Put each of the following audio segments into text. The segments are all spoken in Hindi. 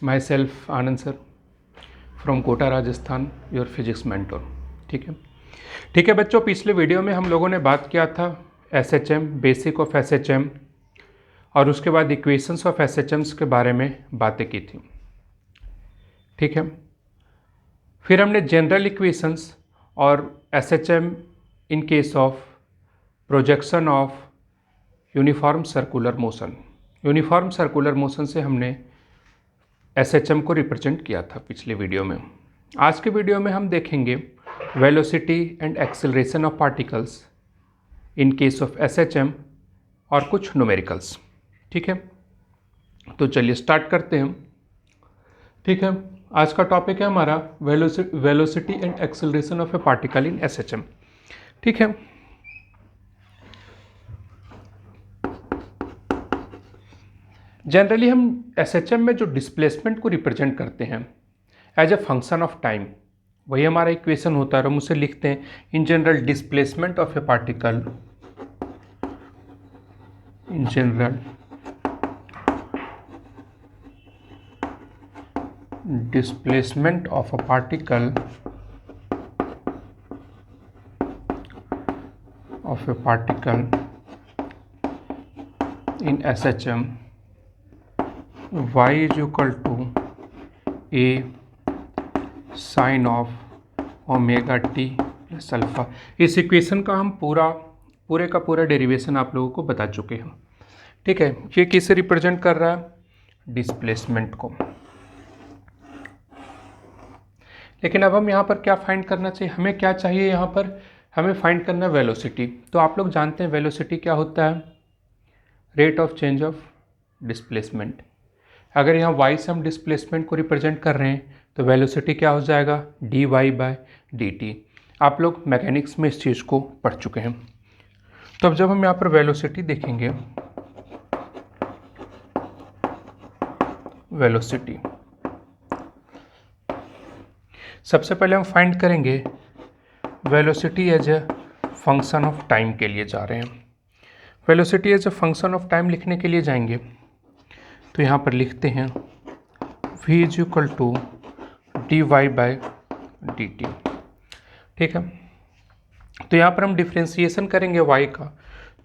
My self Anand sir from Kota Rajasthan, your physics mentor. ठीक है बच्चों, पिछले वीडियो में हम लोगों ने बात किया था एसएचएम, बेसिक ऑफ एसएचएम, और उसके बाद इक्वेशंस ऑफ एसएचएम्स के बारे में बातें की थी। ठीक है, फिर हमने जनरल इक्वेशंस और SHM in case of projection of uniform circular motion से हमने एसएचएम को रिप्रेजेंट किया था पिछले वीडियो में। आज के वीडियो में हम देखेंगे velocity and acceleration of particles in case of SHM और कुछ न्यूमेरिकल्स। ठीक है, तो चलिए स्टार्ट करते हैं। ठीक है, आज का टॉपिक है हमारा velocity and acceleration of a particle in SHM. ठीक है, जनरली हम एसएचएम में जो डिस्प्लेसमेंट को रिप्रेजेंट करते हैं as a function of time, वही हमारा इक्वेशन होता है। हम उसे लिखते हैं in general displacement of a particle, in general displacement of a particle in SHM, y is equal to a sin of omega T plus alpha. इस इक्वेशन का हम पूरे का पूरा डेरिवेशन आप लोगों को बता चुके हैं। ठीक है, ये किसे रिप्रेजेंट कर रहा है? डिस्प्लेसमेंट को। लेकिन अब हम यहाँ पर क्या फाइंड करना चाहिए? हमें क्या चाहिए यहाँ पर? हमें फाइंड करना है वेलोसिटी। तो आप लोग जानते हैं वेलोसिटी क्या होता है? Rate of change of displacement. अगर यहाँ y से हम डिस्प्लेसमेंट को रिप्रेजेंट कर रहे हैं तो वेलोसिटी क्या हो जाएगा? dy/dt। आप लोग मैकेनिक्स में इस चीज़ को पढ़ चुके हैं। तो अब जब हम यहाँ पर वेलोसिटी देखेंगे, वेलोसिटी सबसे पहले हम फाइंड करेंगे velocity as a function of time के लिए जा रहे हैं। Velocity as a function of time लिखने के लिए जाएंगे तो यहाँ पर लिखते हैं v is equal to dy/dt। ठीक है, तो यहाँ पर हम डिफ्रेंसिएशन करेंगे y का,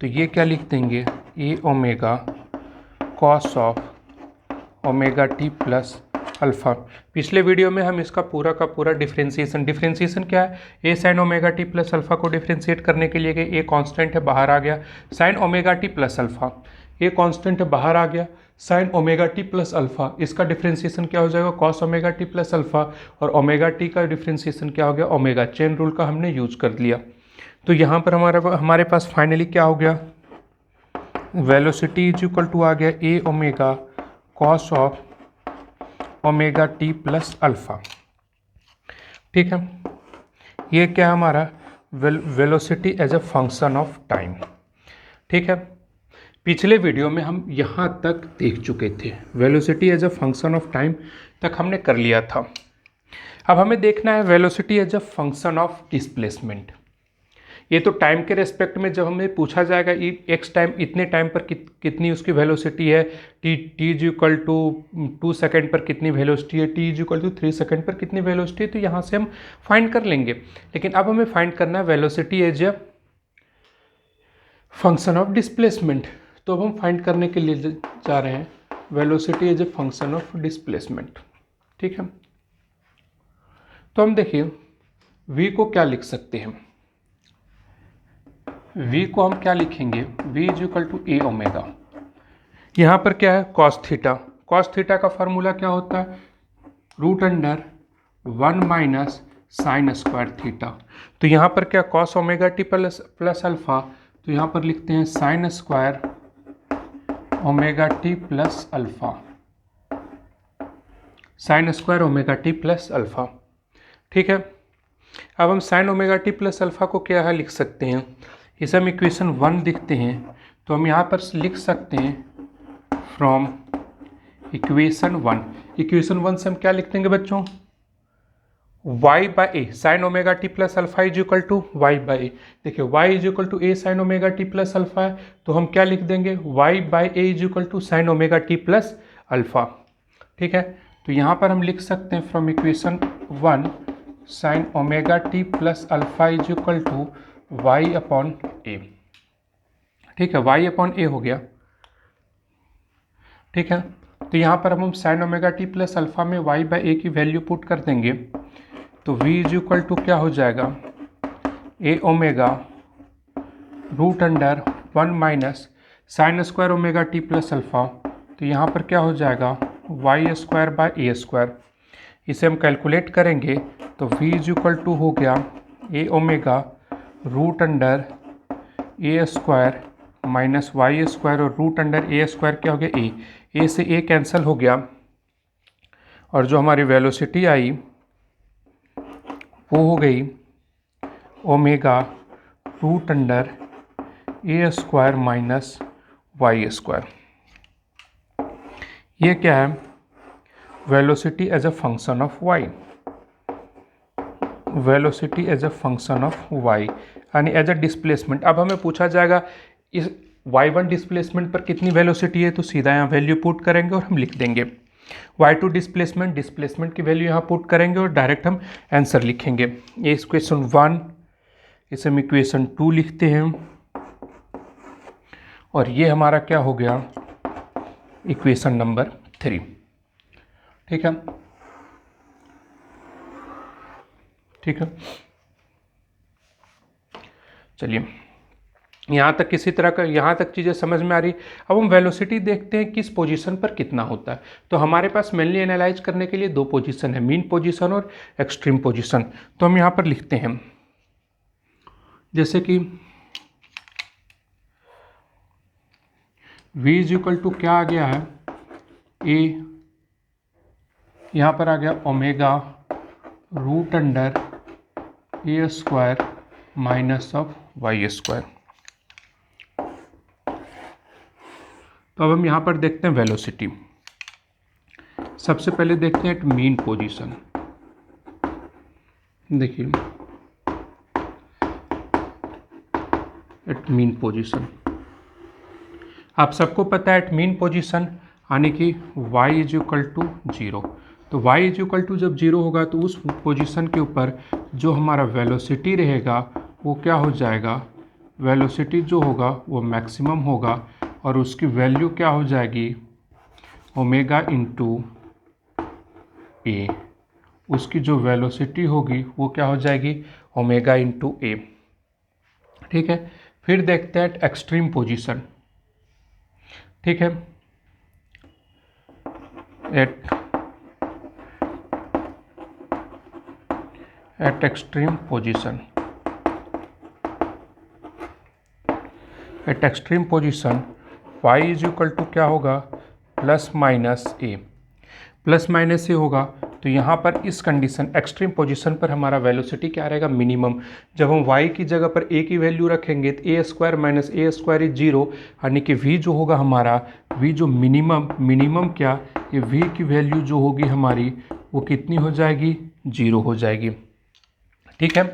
तो ये क्या लिख देंगे? a omega cos of omega T plus alpha. पिछले वीडियो में हम इसका पूरा का पूरा डिफ्रेंसिएशन क्या है? A sine omega T plus alpha को डिफ्रेंशिएट करने के लिए ए कांस्टेंट है, बाहर आ गया, sine omega T plus alpha, A constant है, बाहर आ गया, sine omega T plus alpha. इसका डिफ्रेंसिएशन क्या हो जाएगा? Cos omega T plus alpha. और ओमेगा टी का डिफ्रेंसिएशन क्या हो गया? ओमेगा। चेन रूल का हमने यूज कर लिया। तो यहाँ पर हमारे पास फाइनली क्या हो गया? वेलोसिटी इज इक्वल टू आ गया A omega cos of omega T plus alpha. ठीक है, ये क्या हमारा velocity as a function of time. ठीक है, पिछले वीडियो में हम यहाँ तक देख चुके थे, velocity as a function of time तक हमने कर लिया था। अब हमें देखना है velocity as a function of displacement. ये तो टाइम के रेस्पेक्ट में जब हमें पूछा जाएगा एक्स टाइम, इतने टाइम पर कितनी उसकी वेलोसिटी है, t is equal to 2 second पर कितनी वेलोसिटी है, t is equal to 3 second पर कितनी वेलोसिटी है, तो यहाँ से हम फाइंड कर लेंगे। लेकिन अब हमें फाइंड करना है velocity as a function of displacement. तो अब हम फाइंड करने के लिए जा रहे हैं velocity as a function of displacement. ठीक है, तो हम देखिए v को क्या लिख सकते हैं? v को हम क्या लिखेंगे? v is equal to A omega. यहाँ पर क्या है? Cos theta. कॉस थीटा का फार्मूला क्या होता है? √1 माइनस साइन स्क्वायर थीटा। तो यहाँ पर क्या? Cos omega T plus alpha, तो यहाँ पर लिखते हैं sign square omega T plus alpha, sign square omega T plus alpha. ठीक है, अब हम sign omega T plus alpha को क्या है लिख सकते हैं? इसे हम इक्वेशन 1 लिखते हैं, तो हम यहाँ पर लिख सकते हैं फ्रॉम इक्वेशन 1। इक्वेशन 1 से हम क्या लिख देंगे बच्चों? y/a sine omega T plus alpha is equal to y/a। देखिए y is equal to a sine omega T plus alpha है, तो हम क्या लिख देंगे? y/a is equal to sine omega T plus alpha. ठीक है, तो यहाँ पर हम लिख सकते हैं from equation 1 sine omega T plus alpha is equal to Y upon A. ठीक है, वाई अपॉन ए हो गया। ठीक है, तो यहाँ पर हम sign omega T plus alpha में वाई बाई ए की वैल्यू पुट कर देंगे, तो v इज इक्वल टू क्या हो जाएगा, A omega root under 1 minus sine square omega T plus alpha, तो यहाँ पर क्या हो जाएगा Y square by A square. इसे हम कैलकुलेट करेंगे तो v इज इक्वल टू हो गया A omega root under a square minus Y square, और रूट अंडर ए स्क्वायर क्या हो गया ए से ए कैंसिल हो गया, और जो हमारी वेलोसिटी आई वो हो गई omega root under a square minus Y square. ये क्या है, velocity as a function of y, velocity as a function of y यानी एज अ डिस्प्लेसमेंट। अब हमें पूछा जाएगा इस y1 डिस्प्लेसमेंट पर कितनी वेलोसिटी है, तो सीधा यहाँ वैल्यू पुट करेंगे और हम लिख देंगे y2 डिस्प्लेसमेंट, डिस्प्लेसमेंट की वैल्यू यहाँ पुट करेंगे और डायरेक्ट हम आंसर लिखेंगे। ये इक्वेशन 1, इसे हम इक्वेशन 2 लिखते हैं, और ये हमारा क्या हो गया इक्वेशन नंबर 3। ठीक है, ठीक है, चलिए यहाँ तक किसी तरह का, यहाँ तक चीज़ें समझ में आ रही। अब हम वेलोसिटी देखते हैं किस पोजीशन पर कितना होता है। तो हमारे पास मेनली एनालाइज करने के लिए दो पोजीशन है, मीन पोजीशन और एक्सट्रीम पोजीशन। तो हम यहाँ पर लिखते हैं जैसे कि v इज इक्वल टू क्या आ गया है, ए यहाँ पर आ गया omega root under a square minus of y square. तो अब हम यहाँ पर देखते हैं वेलोसिटी। सबसे पहले देखते हैं एट मीन पोजीशन। देखिए एट मीन पोजीशन, आप सबको पता है एट मीन पोजीशन यानी कि y इज इक्वल टू 0। तो y इज इक्वल टू जब 0 होगा तो उस पोजीशन के ऊपर जो हमारा वेलोसिटी रहेगा वो क्या हो जाएगा, वेलोसिटी जो होगा वो मैक्सिमम होगा, और उसकी वैल्यू क्या हो जाएगी ओमेगा इंटू ए। उसकी जो वेलोसिटी होगी वो क्या हो जाएगी ओमेगा इंटू ए। ठीक है, फिर देखते हैं एक्सट्रीम पोजीशन। ठीक है, at extreme position, at extreme position y is equal to क्या होगा plus minus a. Plus minus ए होगा तो यहाँ पर इस कंडीशन एक्सट्रीम पोजीशन पर हमारा वेलोसिटी क्या रहेगा मिनिमम। जब हम y की जगह पर a की वैल्यू रखेंगे तो A square minus A square is 0, यानी कि v जो होगा हमारा, v जो मिनिमम क्या, ये v की वैल्यू जो होगी हमारी वो कितनी हो जाएगी 0 हो जाएगी। ठीक है,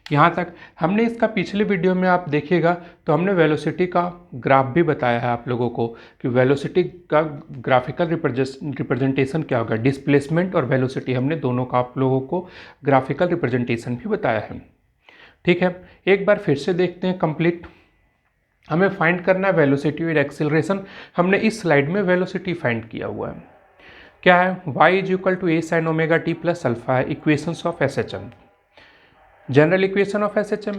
यहाँ तक हमने इसका पिछले वीडियो में आप देखिएगा तो हमने वेलोसिटी का ग्राफ भी बताया है आप लोगों को कि वेलोसिटी का ग्राफिकल रिप्रेजेंटेशन क्या होगा। डिस्प्लेसमेंट और वेलोसिटी हमने दोनों का आप लोगों को ग्राफिकल रिप्रेजेंटेशन भी बताया है। ठीक है, एक बार फिर से देखते हैं कंप्लीट। हमें फाइंड करना है वेलोसिटी और एक्सेलरेशन। हमने इस स्लाइड में वेलोसिटी फाइंड किया हुआ है, क्या है y is equal to A sine omega T plus alpha है, equations of SHM, general equation of SHM।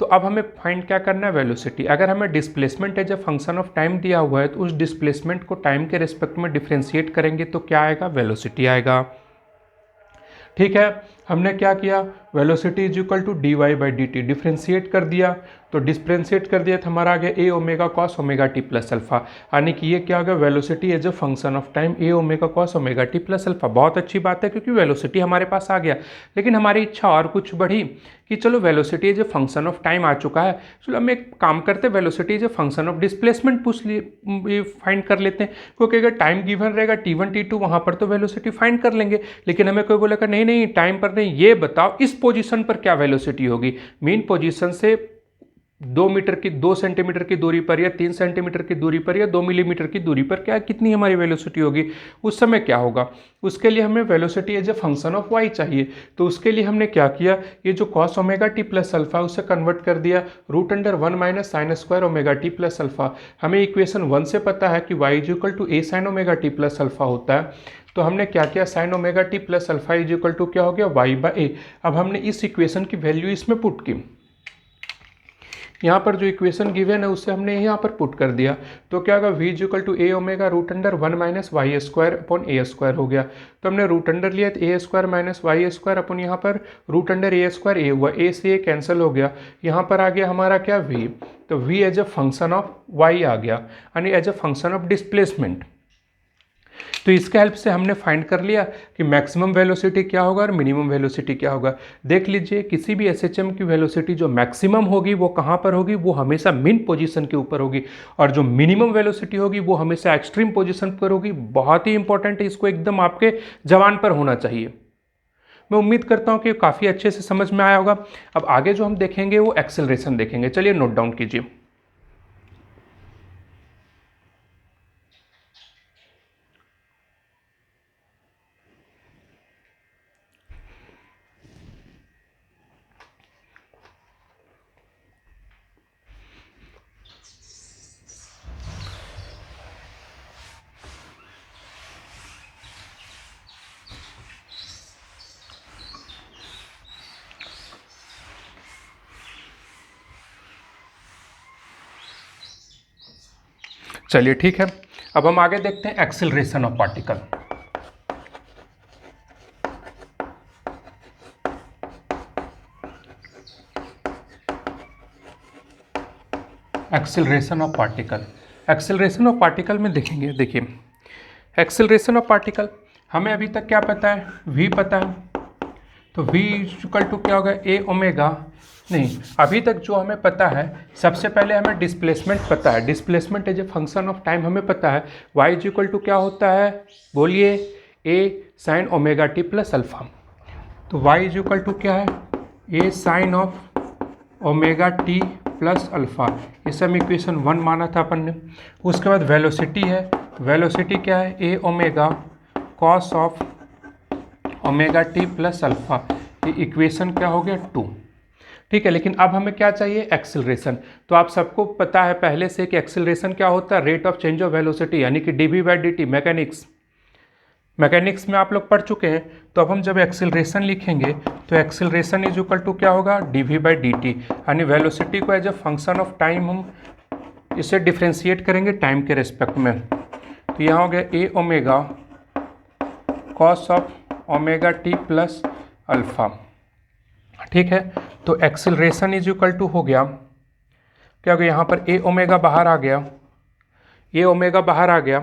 तो अब हमें फाइंड क्या करना है वेलोसिटी। अगर हमें displacement as a function of time दिया हुआ है तो उस डिस्प्लेसमेंट को टाइम के रिस्पेक्ट में डिफ्रेंशिएट करेंगे तो क्या आएगा वेलोसिटी आएगा। ठीक है, हमने क्या किया velocity is equal to dy by d t differentiate कर दिया, तो डिफ्रेंशिएट कर दिया तो हमारा आ गया A omega cos omega T plus alpha, यानी कि ये क्या हो गया velocity as a function of time A omega cos omega T plus alpha. बहुत अच्छी बात है क्योंकि वेलोसिटी हमारे पास आ गया, लेकिन हमारी इच्छा और कुछ बढ़ी कि चलो velocity as a function of time आ चुका है, चलो हम एक काम करते हैं velocity as a function of displacement पूछ लिए फाइंड कर लेते हैं, क्योंकि अगर टाइम गिवन रहेगा t1 t2 वहाँ पर तो वेलोसिटी फाइंड कर लेंगे। लेकिन हमें कोई बोलेगा नहीं टाइम पर नहीं, ये बताओ इस पोजीशन पर क्या वेलोसिटी होगी। मीन पोजीशन से 2 मीटर की 2 सेंटीमीटर की दूरी पर या 3 सेंटीमीटर की दूरी पर या 2 मिलीमीटर की दूरी पर क्या कितनी हमारी वेलोसिटी होगी, उस समय क्या होगा। उसके लिए हमें velocity as a function of y चाहिए। तो उसके लिए हमने क्या किया, ये जो cos omega T plus alpha उसे कन्वर्ट कर दिया √1 minus sine square omega T plus alpha. हमें इक्वेशन 1 से पता है कि y is equal to A sine omega T plus alpha होता है। तो हमने क्या किया, sine omega T plus alpha is equal to क्या हो गया, वाई बाई ए। अब हमने इस इक्वेशन की वैल्यू इसमें पुट की, यहाँ पर जो इक्वेशन गिवन है उससे हमने यहाँ पर पुट कर दिया। तो क्या होगा, v is equal to A omega √1 minus Y square upon A square हो गया। तो हमने √अंडर लिया तो A square minus Y square अपन यहाँ पर √अंडर ए स्क्वायर ए हुआ, ए से ए कैंसिल हो गया। यहाँ पर आ गया हमारा क्या, v। तो v as a function of y आ गया, यानी as a function of displacement. तो इसके हेल्प से हमने फाइंड कर लिया कि मैक्सिमम वेलोसिटी क्या होगा और मिनिमम वेलोसिटी क्या होगा। देख लीजिए, किसी भी एसएचएम की वेलोसिटी जो मैक्सिमम होगी वो कहाँ पर होगी, वो हमेशा मिन पोजीशन के ऊपर होगी, और जो मिनिमम वेलोसिटी होगी वो हमेशा एक्सट्रीम पोजीशन पर होगी। बहुत ही इंपॉर्टेंट है, इसको एकदम आपके जबान पर होना चाहिए। मैं उम्मीद करता हूँ कि काफ़ी अच्छे से समझ में आया होगा। अब आगे जो हम देखेंगे वो एक्सेलरेशन देखेंगे। चलिए नोट डाउन कीजिए। चलिए ठीक है, अब हम आगे देखते हैं acceleration of particle. Acceleration of particle, acceleration of particle में देखेंगे। देखिए, एक्सेलरेशन ऑफ पार्टिकल हमें अभी तक क्या पता है, v पता है। तो v इक्वल टू क्या होगा, ए ओमेगा, नहीं, अभी तक जो हमें पता है, सबसे पहले हमें डिस्प्लेसमेंट पता है। Displacement as a function of time हमें पता है। y इज इक्वल टू क्या होता है, बोलिए, A sine omega T plus alpha. तो y इज इक्वल टू क्या है, A sine of omega T plus alpha. इसे हम इक्वेशन 1 माना था अपन ने। उसके बाद वेलोसिटी है, वेलोसिटी क्या है, A omega cos of omega T plus alpha. ये इक्वेशन क्या हो गया, 2। ठीक है, लेकिन अब हमें क्या चाहिए, एक्सेलरेशन। तो आप सबको पता है पहले से कि एक्सेलरेशन क्या होता है, rate of change of velocity, यानी कि dv/dt। मैकेनिक्स में आप लोग पढ़ चुके हैं। तो अब हम जब एक्सेलरेशन लिखेंगे तो एक्सेलरेशन इज इक्वल टू क्या होगा, dv/dt, यानी वेलोसिटी को as a function of time हम इसे डिफ्रेंशिएट करेंगे टाइम के रेस्पेक्ट में। तो यहाँ हो गया A omega cos of omega T plus alpha. ठीक है, तो एक्सेलरेशन इज इक्वल टू हो गया, क्या हो गया, यहाँ पर ए ओमेगा बाहर आ गया, ए ओमेगा बाहर आ गया।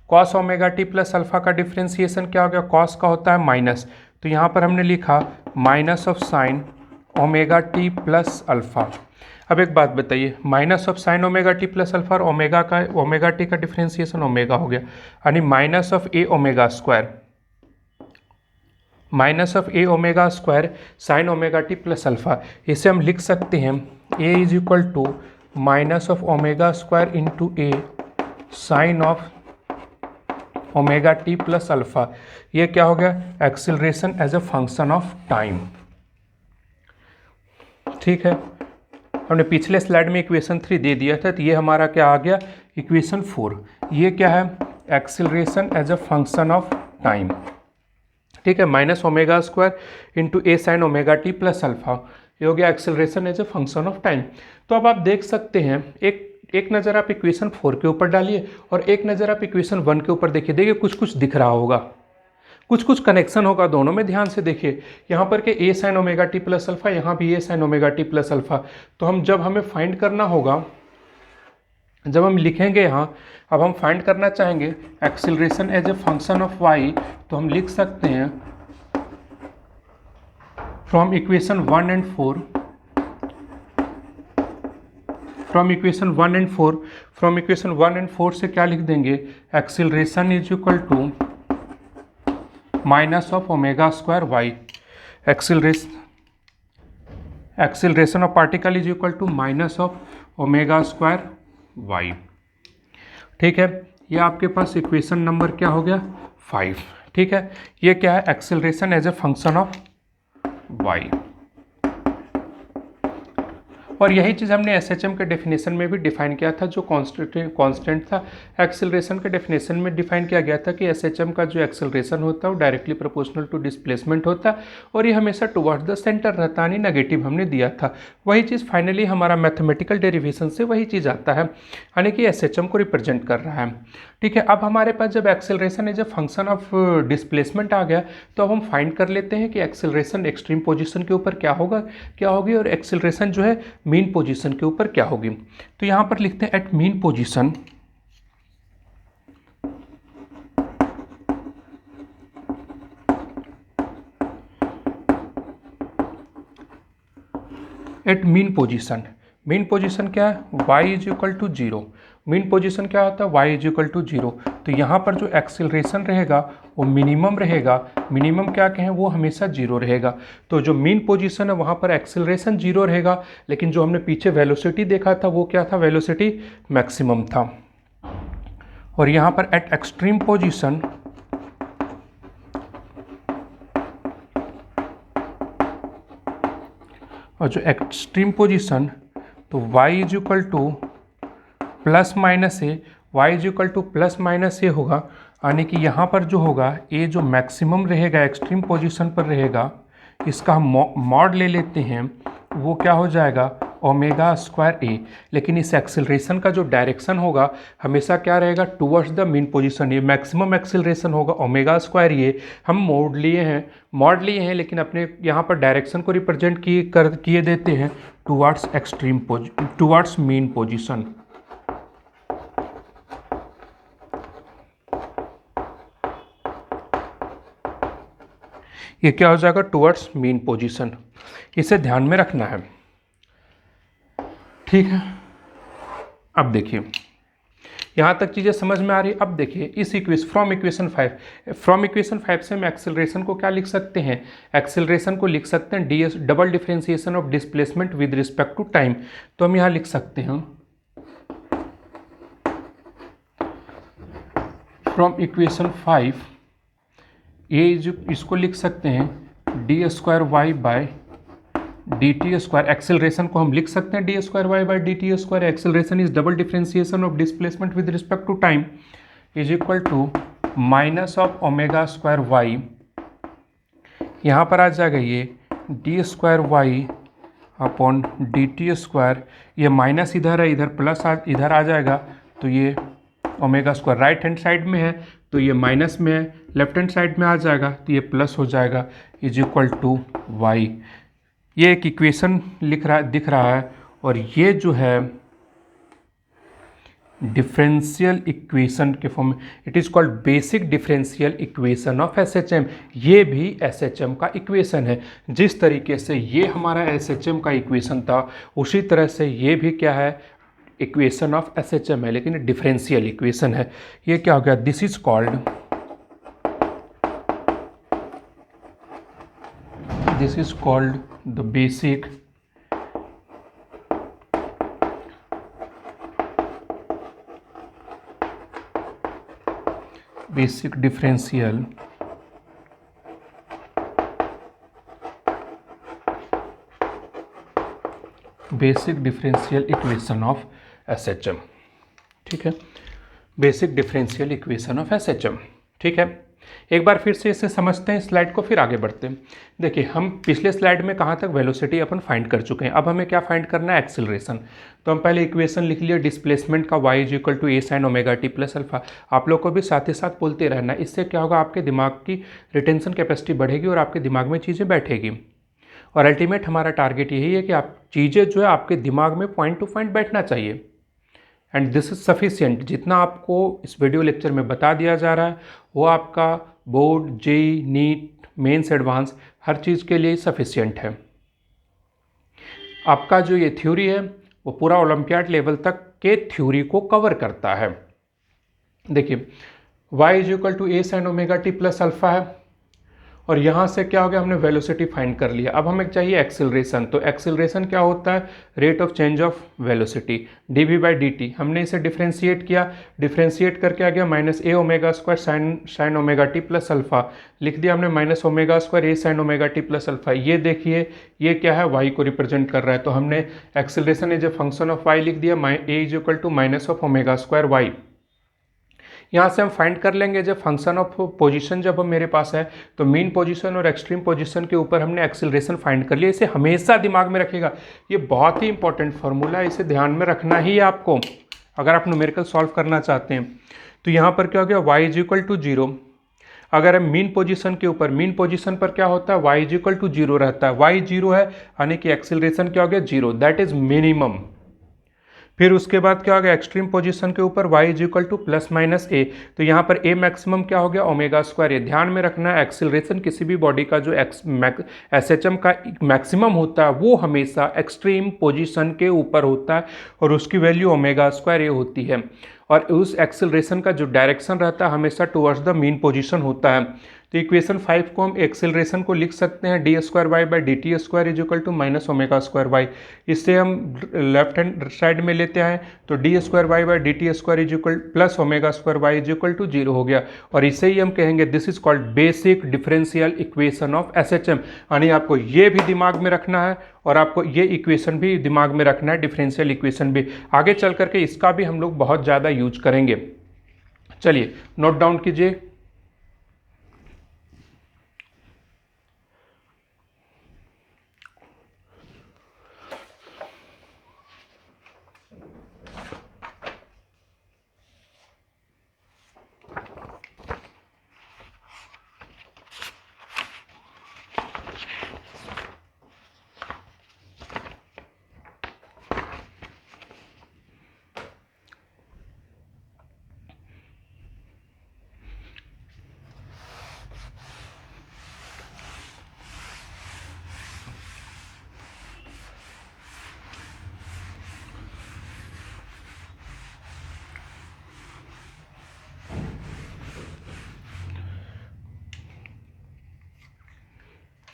Cos omega T plus alpha का डिफ्रेंसिएशन क्या हो गया, कॉस का होता है माइनस। तो यहाँ पर हमने लिखा minus of sine omega T plus alpha. अब एक बात बताइए, minus of sine omega T plus alpha और ओमेगा टी का डिफ्रेंसिएशन ओमेगा हो गया, यानी minus of A omega square, minus of A omega square sine omega T plus alpha. इसे हम लिख सकते हैं A is equal to minus of omega square into A sine of omega T plus alpha. ये क्या हो गया, acceleration as a function of time. ठीक है, हमने पिछले स्लाइड में इक्वेशन 3 दे दिया था, तो ये हमारा क्या आ गया, इक्वेशन 4। ये क्या है, acceleration as a function of time. ठीक है, minus omega square into A sine omega T plus alpha, ये हो गया acceleration as a function of time. तो अब आप देख सकते हैं, एक नज़र आप इक्वेशन 4 के ऊपर डालिए और एक नज़र आप इक्वेशन 1 के ऊपर देखिए। देखिए कुछ कुछ दिख रहा होगा, कुछ कुछ कनेक्शन होगा दोनों में। ध्यान से देखिए, यहाँ पर के A sine omega T plus alpha, यहाँ भी A sine omega T plus alpha. तो हमें फाइंड करना होगा, जब हम लिखेंगे यहाँ, अब हम फाइंड करना चाहेंगे acceleration as a function of y, तो हम लिख सकते हैं from equation 1 and 4, from equation 1 and 4 से क्या लिख देंगे, acceleration is equal to minus of omega square y. Acceleration acceleration of particle is equal to minus of omega square y. ठीक है, ये आपके पास इक्वेशन नंबर क्या हो गया 5। ठीक है, ये क्या है acceleration as a function of y. और यही चीज़ हमने एसएचएम के डेफिनेशन में भी डिफाइन किया था, जो कांस्टेंट था एक्सेलरेशन के डेफिनेशन में डिफाइन किया गया था कि एसएचएम का जो एक्सेलरेशन होता है वो डायरेक्टली प्रोपोर्शनल टू डिस्प्लेसमेंट होता है और ये हमेशा टुवर्ड्स द सेंटर रहता, यानी नेगेटिव हमने दिया था। वही चीज़ फाइनली हमारा मैथमेटिकल डेरिवेशन से वही चीज़ आता है, यानी कि एसएचएम को रिप्रेजेंट कर रहा है। ठीक है, अब हमारे पास जब acceleration as a function of displacement आ गया तो अब हम फाइंड कर लेते हैं कि एक्सेलरेशन एक्सट्रीम पोजीशन के ऊपर क्या होगी और एक्सेलरेशन जो है मीन पोजीशन के ऊपर क्या होगी। तो यहां पर लिखते हैं at mean position mean position क्या है y is equal to 0। Mean position क्या होता है y इज इक्वल टू 0। तो यहाँ पर जो एक्सेलरेशन रहेगा वो मिनिमम रहेगा। मिनिमम क्या कहें, वो हमेशा 0 रहेगा। तो जो मीन पोजीशन है वहाँ पर एक्सेलरेशन 0 रहेगा, लेकिन जो हमने पीछे वेलोसिटी देखा था वो क्या था, वेलोसिटी मैक्सिमम था। और यहाँ पर एट एक्सट्रीम पोजीशन और जो एक्सट्रीम पोजीशन तो y is equal to plus minus A, Y is equal to plus minus ए होगा, यानी कि यहाँ पर जो होगा ए जो मैक्सिमम रहेगा एक्सट्रीम पोजीशन पर रहेगा, इसका हम मॉड ले लेते हैं, वो क्या हो जाएगा ओमेगा स्क्वायर ए। लेकिन इस एक्सेलरेशन का जो डायरेक्शन होगा हमेशा क्या रहेगा, टुवर्ड्स द मीन पोजीशन। ये मैक्सिमम एक्सेलरेशन होगा ओमेगा स्क्वायर ए। हम मॉड लिए हैं लेकिन अपने यहाँ पर डायरेक्शन को रिप्रेजेंट किए देते हैं टुवर्ड्स मीन पोजीशन। ये क्या हो जाएगा टुवर्ड्स मीन पोजीशन। इसे ध्यान में रखना है। ठीक है, अब देखिए यहाँ तक चीज़ें समझ में आ रही है। अब देखिए इस फ्रॉम इक्वेशन 5 से हम एक्सेलरेशन को क्या लिख सकते हैं, एक्सेलरेशन को लिख सकते हैं ds double differentiation of displacement with respect to time. तो हम यहाँ लिख सकते हैं फ्रॉम इक्वेशन 5 इसको लिख सकते हैं d square y by d t square. Acceleration को हम लिख सकते हैं d square y by d t square. Acceleration is double differentiation of displacement with respect to time is equal to minus of omega square Y. यहाँ पर आ जाएगा ये d square y upon d t square. ये माइनस इधर है, इधर प्लस इधर आ जाएगा, तो ये omega square right hand side में है तो ये माइनस में है, लेफ्ट हैंड साइड में आ जाएगा तो ये प्लस हो जाएगा इज इक्वल टू वाई। ये एक इक्वेशन दिख रहा है और ये जो है डिफरेंशियल इक्वेशन के फॉर्म में, it is called basic differential equation of SHM. ये भी एसएचएम का इक्वेशन है। जिस तरीके से ये हमारा एसएचएम का इक्वेशन था उसी तरह से ये भी क्या है, इक्वेशन ऑफ एसएचएम है, लेकिन डिफरेंशियल इक्वेशन है। ये क्या हो गया, this is called the basic differential equation of SHM. ठीक है, basic differential equation of SHM. ठीक है, एक बार फिर से इसे समझते हैं स्लाइड को, फिर आगे बढ़ते हैं। देखिए हम पिछले स्लाइड में कहाँ तक वेलोसिटी अपन फाइंड कर चुके हैं। अब हमें क्या फाइंड करना है, एक्सेलरेशन। तो हम पहले इक्वेशन लिख लिया डिस्प्लेसमेंट का y is equal to A sine omega T plus alpha. आप लोग को भी साथ ही साथ बोलते रहना, इससे क्या होगा, आपके दिमाग की रिटेंशन कैपेसिटी बढ़ेगी और आपके दिमाग में चीज़ें बैठेगी। और अल्टीमेट हमारा टारगेट यही है कि आप चीज़ें जो है आपके दिमाग में पॉइंट टू पॉइंट बैठना चाहिए। And this is sufficient. जितना आपको इस वीडियो लेक्चर में बता दिया जा रहा है वो आपका board, JEE, NEET, mains, advance हर चीज़ के लिए सफिशिएंट है। आपका जो ये थ्योरी है वो पूरा ओलंपियाड लेवल तक के थ्योरी को कवर करता है। देखिए y is equal to A sine omega T plus alpha है और यहाँ से क्या हो गया, हमने वेलोसिटी फाइंड कर लिया। अब हमें चाहिए एक्सेलरेशन। तो एक्सेलरेशन क्या होता है, rate of change of velocity dv/dt। हमने इसे डिफ्रेंशिएट किया, डिफ्रेंशिएट करके आ गया minus A omega square sine omega T plus alpha, लिख दिया हमने minus omega square A sine omega T plus alpha. ये देखिए ये क्या है, वाई को रिप्रेजेंट कर रहा है, तो हमने acceleration as a function of Y लिख दिया, A is equal to minus of omega square Y. यहाँ से हम फाइंड कर लेंगे जब फंक्शन ऑफ पोजीशन जब मेरे पास है, तो मीन पोजीशन और एक्सट्रीम पोजीशन के ऊपर हमने एक्सेलरेशन फाइंड कर लिया। इसे हमेशा दिमाग में रखिएगा, ये बहुत ही इंपॉर्टेंट फार्मूला है, इसे ध्यान में रखना ही है आपको अगर आप न्यूमेरिकल सॉल्व करना चाहते हैं। तो यहाँ पर क्या हो गया, y is equal to zero. अगर हम मीन पोजीशन के ऊपर, मीन पोजीशन पर क्या होता है, y is equal to zero रहता है, y जीरो है यानी कि एक्सेलरेशन क्या हो गया, जीरो, दैट इज मिनिमम। फिर उसके बाद क्या हो गया, एक्सट्रीम पोजीशन के ऊपर y is equal to plus minus A. तो यहाँ पर a मैक्सिमम क्या हो गया, ओमेगा स्क्वायर ए। ध्यान में रखना है एक्सेलरेशन किसी भी बॉडी का जो SHM का मैक्सिमम होता है वो हमेशा एक्सट्रीम पोजीशन के ऊपर होता है और उसकी वैल्यू ओमेगा स्क्वायर ए होती है। और उस एक्सेलरेशन का जो डायरेक्शन रहता है हमेशा टुवर्ड्स द मीन पोजीशन होता है। तो इक्वेशन 5 को हम एक्सेलरेशन को लिख सकते हैं d square y by d t square is equal to minus omega square y. इससे हम लेफ्ट हैंड साइड में लेते हैं तो d square y by d t square is equal plus omega square y is equal to zero हो गया। और इसे ही हम कहेंगे this is called basic differential equation of SHM। यानी आपको ये भी दिमाग में रखना है और आपको ये इक्वेशन भी दिमाग में रखना है, डिफरेंशियल इक्वेशन भी। आगे चल करके इसका भी हम लोग बहुत ज़्यादा यूज करेंगे। चलिए नोट डाउन कीजिए।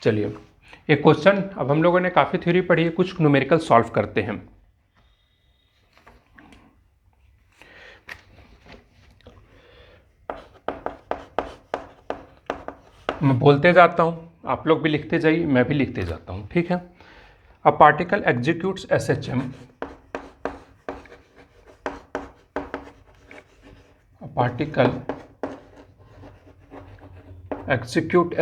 चलिए एक क्वेश्चन, अब हम लोगों ने काफ़ी थ्योरी पढ़ी है, कुछ न्यूमेरिकल सॉल्व करते हैं। मैं बोलते जाता हूँ, आप लोग भी लिखते जाइए, मैं भी लिखते जाता हूँ, ठीक है। A particle executes SHM, a particle execute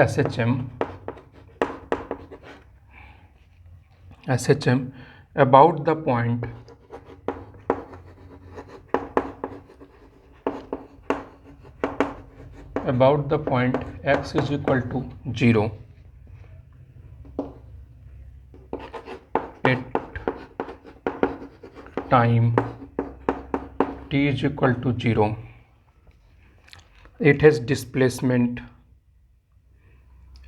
SHM about the point x is equal to 0 at time t is equal to 0. It has displacement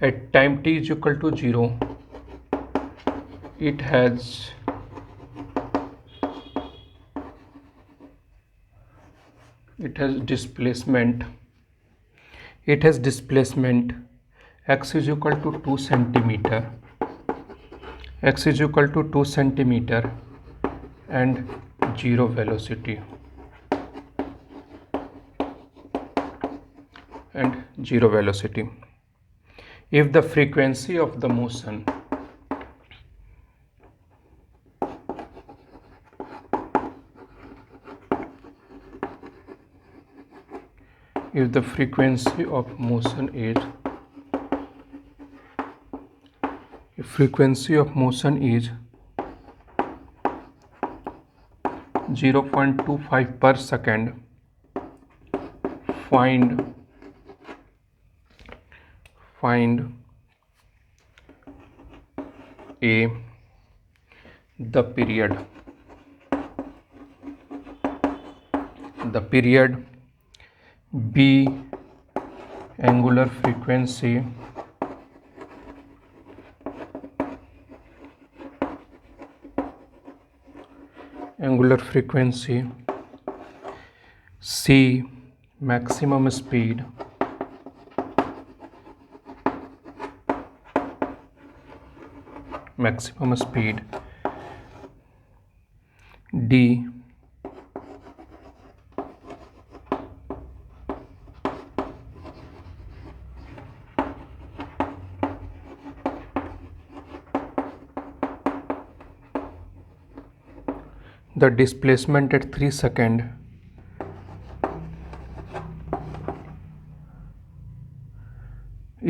at time t is equal to 0. It has displacement x is equal to 2 centimeter, x is equal to 2 centimeter and 0 velocity if the frequency of the motion is 0.25 per second, find A, the period, B, angular frequency, C, maximum speed, maximum speed D the displacement at 3 second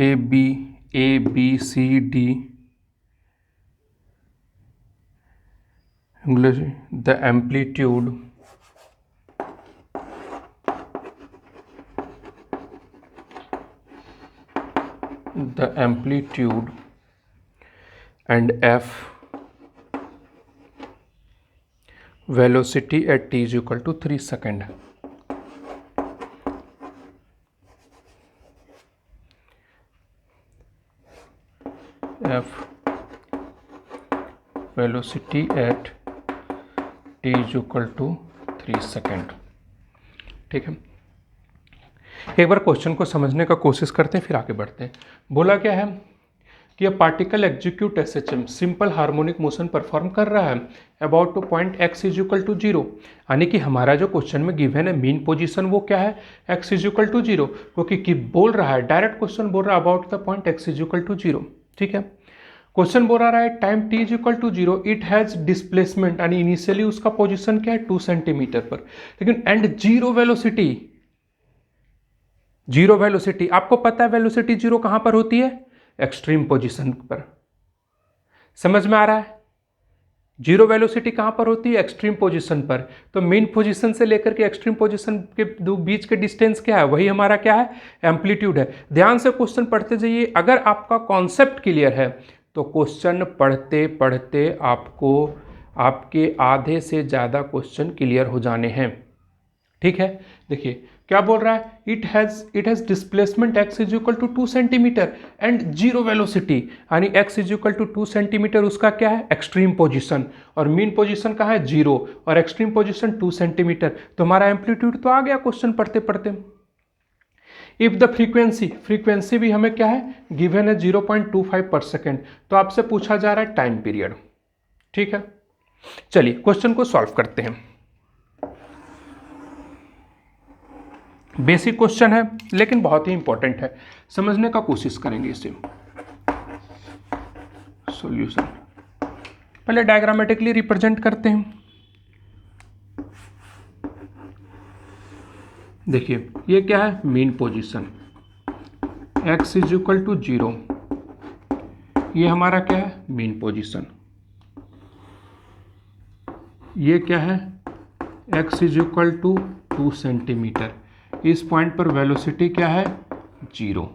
A B C D English the amplitude and F velocity at t is equal to 3 second. F velocity at t is equal to 3 second. ठीक है, एक बार क्वेश्चन को समझने का कोशिश करते हैं फिर आगे बढ़ते हैं। बोला क्या है कि यह particle execute SHM simple harmonic motion perform कर रहा है about to point x is equal to 0, यानी कि हमारा जो क्वेश्चन में गिवन है मीन पोजीशन वो क्या है एक्स इज इक्वल टू 0, क्योंकि बोल रहा है डायरेक्ट क्वेश्चन बोल रहा है about the point x is equal to 0। ठीक है, क्वेश्चन बोल रहा है time t is equal to 0 it has displacement, यानी इनिशियली उसका पोजीशन क्या है 2 सेंटीमीटर पर, लेकिन एंड जीरो वेलोसिटी आपको पता है वेलोसिटी जीरो कहां पर होती है एक्सट्रीम पोजीशन पर। समझ में आ रहा है, जीरो वेलोसिटी कहां पर होती है एक्सट्रीम पोजीशन पर। तो मेन पोजीशन से लेकर के एक्सट्रीम पोजीशन के बीच के डिस्टेंस क्या है वही हमारा क्या है एम्पलीट्यूड है। ध्यान से क्वेश्चन पढ़ते जाइए, अगर आपका कॉन्सेप्ट क्लियर है तो क्वेश्चन पढ़ते पढ़ते आपको आपके आधे से ज़्यादा क्वेश्चन क्लियर हो जाने हैं। ठीक है, देखिए क्या बोल रहा है it has displacement x is equal to 2 centimetre and zero velocity, यानी x is equal to 2 centimetre उसका क्या है एक्सट्रीम पोजीशन, और मीन पोजीशन कहाँ है 0 और एक्सट्रीम पोजीशन 2 सेंटीमीटर। तो हमारा एम्पलीट्यूड तो आ गया क्वेश्चन पढ़ते पढ़ते। इफ द फ्रीक्वेंसी भी हमें क्या है गिवन है 0.25 पर सेकेंड, तो आपसे पूछा जा रहा है टाइम पीरियड। ठीक है, चलिए क्वेश्चन को सॉल्व करते हैं। बेसिक क्वेश्चन है लेकिन बहुत ही इंपॉर्टेंट है, समझने का कोशिश करेंगे इसे। सॉल्यूशन पहले डायग्रामेटिकली रिप्रेजेंट करते हैं। देखिए ये क्या है mean position x is equal to 0, ये हमारा क्या है मीन पोजीशन, ये क्या है x is equal to 2 centimetre, इस पॉइंट पर वेलोसिटी क्या है 0,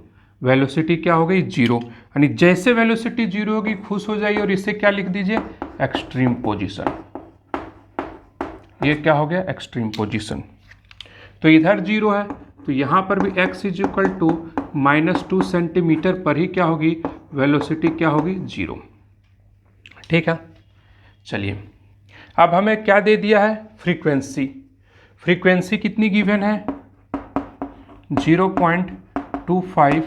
वेलोसिटी क्या हो गई 0, यानी जैसे वेलोसिटी 0 होगी खुश हो जाइए और इसे क्या लिख दीजिए एक्सट्रीम पोजीशन, ये क्या हो गया एक्सट्रीम पोजीशन। तो इधर 0 है तो यहाँ पर भी x is equal to -2 centimetre पर ही क्या होगी वेलोसिटी क्या होगी 0। ठीक है, चलिए अब हमें क्या दे दिया है फ्रीक्वेंसी कितनी गिवन है 0.25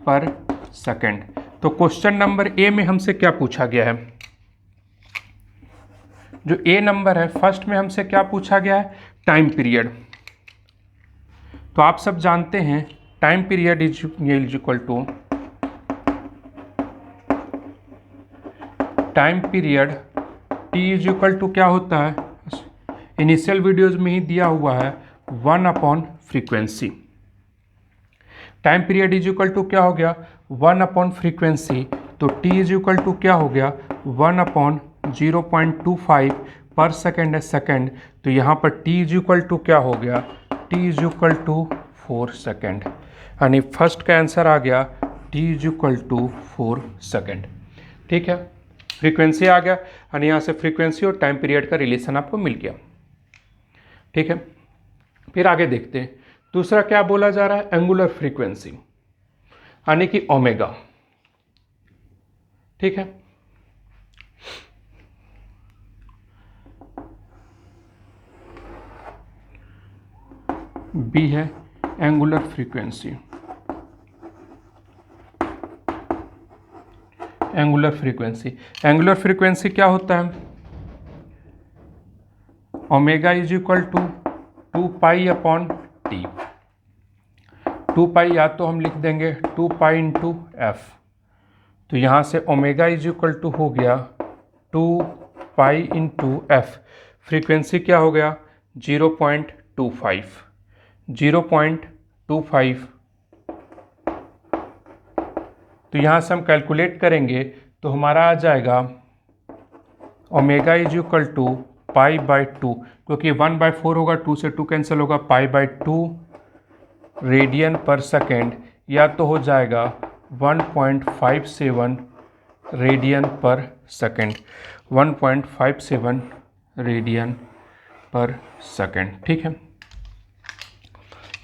पर सेकेंड। तो क्वेश्चन नंबर ए में हमसे क्या पूछा गया है, जो ए नंबर है फर्स्ट में हमसे क्या पूछा गया है टाइम पीरियड। तो आप सब जानते हैं time period is equal to time period t is equal to क्या होता है, इनिशियल वीडियोज में ही दिया हुआ है 1 frequency. Time period is equal to क्या हो गया 1 फ्रीक्वेंसी, तो टी इज इक्वल टू क्या हो गया 1/0.25 पर सेकेंड है सेकेंड, तो यहाँ पर टी इज इक्वल टू क्या हो गया T is equal to 4 second, यानी फर्स्ट का आंसर आ गया T is equal to 4 second. ठीक है, फ्रीक्वेंसी आ गया, यानी यहाँ से फ्रीक्वेंसी और टाइम पीरियड का रिलेशन आपको मिल गया। ठीक है, फिर आगे देखते हैं दूसरा क्या बोला जा रहा है एंगुलर फ्रीक्वेंसी, यानी कि ओमेगा। ठीक है, बी है angular frequency, angular frequency. Angular frequency क्या होता है? Omega is equal to 2π/T। 2π या तो हम लिख देंगे 2π इंटू एफ, तो यहाँ से ओमेगा इज इक्वल टू हो गया 2π इंटू एफ। फ्रीक्वेंसी क्या हो गया? 0.25। 0.25, तो यहाँ से हम कैलकुलेट करेंगे तो हमारा आ जाएगा ओमेगा इज इक्वल टू π/2, क्योंकि 1/4 होगा, 2 से 2 कैंसिल होगा, π/2 रेडियन पर सेकेंड, या तो हो जाएगा 1.57 रेडियन पर सेकेंड। 1.57 रेडियन पर सेकेंड। ठीक है,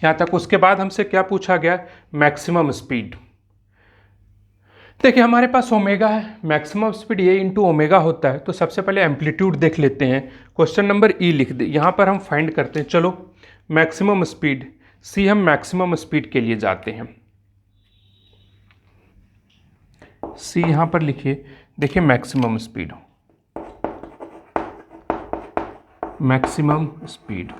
यहाँ तक। उसके बाद हमसे क्या पूछा गया? Maximum speed. देखिए हमारे पास ओमेगा है, मैक्सिमम स्पीड ए इंटू ओमेगा होता है, तो सबसे पहले एम्पलीट्यूड देख लेते हैं। क्वेश्चन नंबर ई लिख दे, यहाँ पर हम फाइंड करते हैं। चलो मैक्सिमम स्पीड सी, हम मैक्सिमम स्पीड के लिए जाते हैं। सी यहाँ पर लिखिए, देखिए मैक्सिमम स्पीड, मैक्सिमम स्पीड।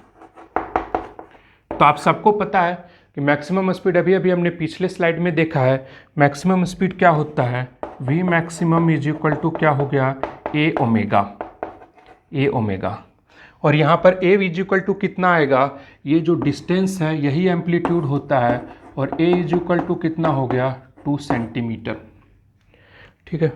तो आप सबको पता है कि मैक्सिमम स्पीड अभी हमने पिछले स्लाइड में देखा है। मैक्सिमम स्पीड क्या होता है? V maximum is equal to क्या हो गया? A omega. ए ओमेगा, और यहाँ पर ए इज इक्वल टू कितना आएगा? ये जो डिस्टेंस है यही एम्पलीट्यूड होता है, और ए इज इक्वल टू कितना हो गया? 2 सेंटीमीटर। ठीक है।